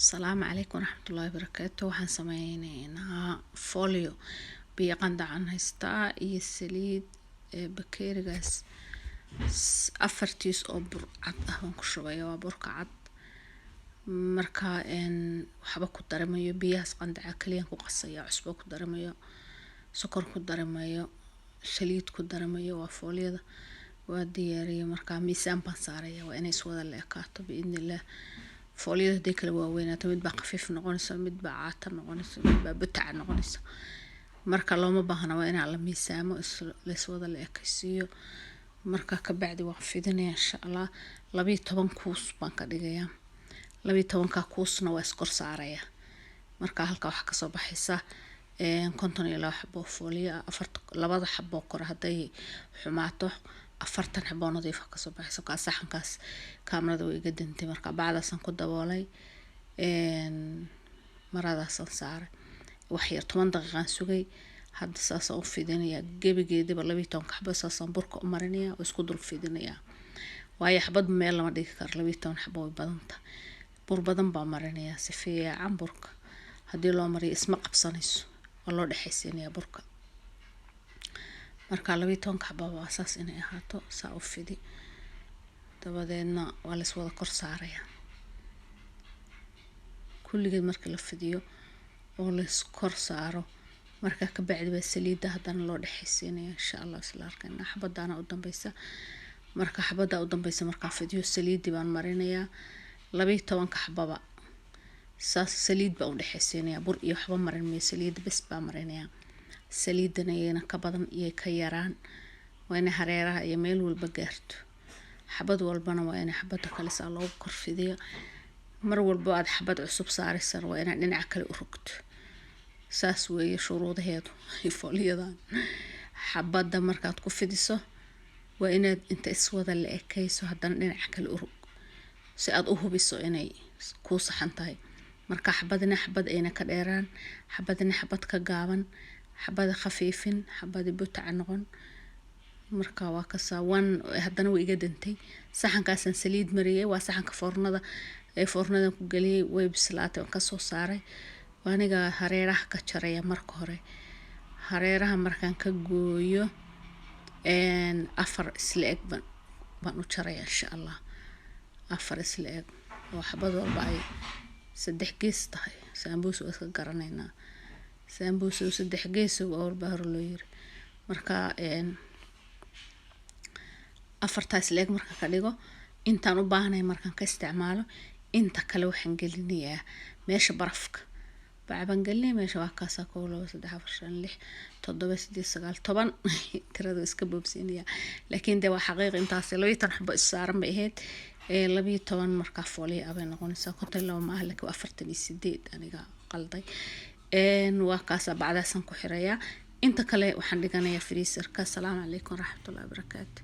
السلام عليكم ورحمة الله وبركاته. waxaan sameyneynaa folio biyo qandacan haystaa iyo saliid bakeerigaas afartiis oo bur cad ah waan ku shubayaa. waa burka cad marka waxba ku daramayo biyahaas qandaca kaliya ku qasaya, cusbo ku daramayo, sokor ku daramayo, saliid ku daramayo. waa foliyada waa diyaariyay marka miisaan baan saaraya. waa inay iswada leekaato biidnillah. foliyada day kala waaweynaato, mid baa khafiif noqonaysa, mid baa caata noqonaysa, mid baa butac noqonaysa. marka looma baahna waa inaan la miisaamo la iswada leekaysiiyo. marka ka bacdi waan fidinayaa insha Allah. 12 kuus baan ka dhigayaa. 12ka kuusna waa iskor saaraya. marka halka waxa ka soo baxaysa 52 xabo foliya, labada xabo kor haday xumaato 40 xabo nadiif ah ka soo baxaysa. ka saxankaas kaamirada way iga dintay marka bacdaasan ku daboolay maradaasan saaray. wax yar 10 daqiiqan sugay. hadda saas oo fidinaya gebigeediba 12 xabo saasan burka u marinaya oo isku dul fidinaya. waayo xabad meel lama dhigi karo, 12 xabo way badanta. bur badan baa marinaya si fiican burka. hadii loo mariyo isma qabsanayso oo loo dhaxaysiinaya burka. marka 12 xabo waa saas inay ahaato saa u fidi. dabadeedna waa la iswada kor saaraya. kulligeed marka la fidiyo oo la iskor saaro marka ka bacdi baa saliida hadana loo dhaxaysiinaya insha Allah. isla arkayna xabadana u dambaysa. marka xabada u dambaysa marka fidiyo saliidi baan marinayaa 12 xababa. saas saliid baa u dhaxaysiinaya. bur iyo waxba marin mee saliid bas baa marinaya. saliidana iyana ka badan iyo ka yaraan waa inay hareeraha iyo meel walba gaarto. xabad walbana waa inay xabada kale saa loo kor fidiyo. mar walba aad xabad cusub saaraysan waa inay dhinac kale u rogto. saas weeye shuruudaheedu foliyadan. xabada markaad ku fidiso waa inaad inta iswada la ekayso haddana dhinac kale u rog si aad u hubiso inay ku saxan tahay. marka xabadna xabad ayna ka dheeraan, xabadna xabad ka gaaban, xabada khafiifin, xabada butac noqon. marka waa ka saawan haddana way iga dintay. saxankaasan saliid mariyay. waa saxanka foornada foornadan ku galiyay way bislaatay ka soo saaray. waaniga hareeraha ka jaraya marka hore. hareeraha markaan ka gooyo 4 isla eg baan u jaraya insha Allah. 4 isla eg oo xabad walba ay 3 gees tahay. sambuus oo iska garanayna sambuus oo 3 gees oo walba hor loo yiri. marka 4 isla eg marka ka dhigo intaan u baahnay markaan ka isticmaalo. inta kale waxaan gelinayaa meesha barafka. bacban galnay meesha waa ka soo 2 3 4 5 6 7 8 9 10 tirada iska boobsiinaya. laakiin de waa xaqiiq intaas 12 xabo isaaran bay ahayd. 12 marka foliya abay noqonaysaa. konton laba maaha laakiin 48 aniga qalday. waa ka soo bacdaasan ku xiraya. inta kale waxaan dhiganayaa freezer ka. Assalaamu calaykum waraxmatullaahi wabarakaatuh.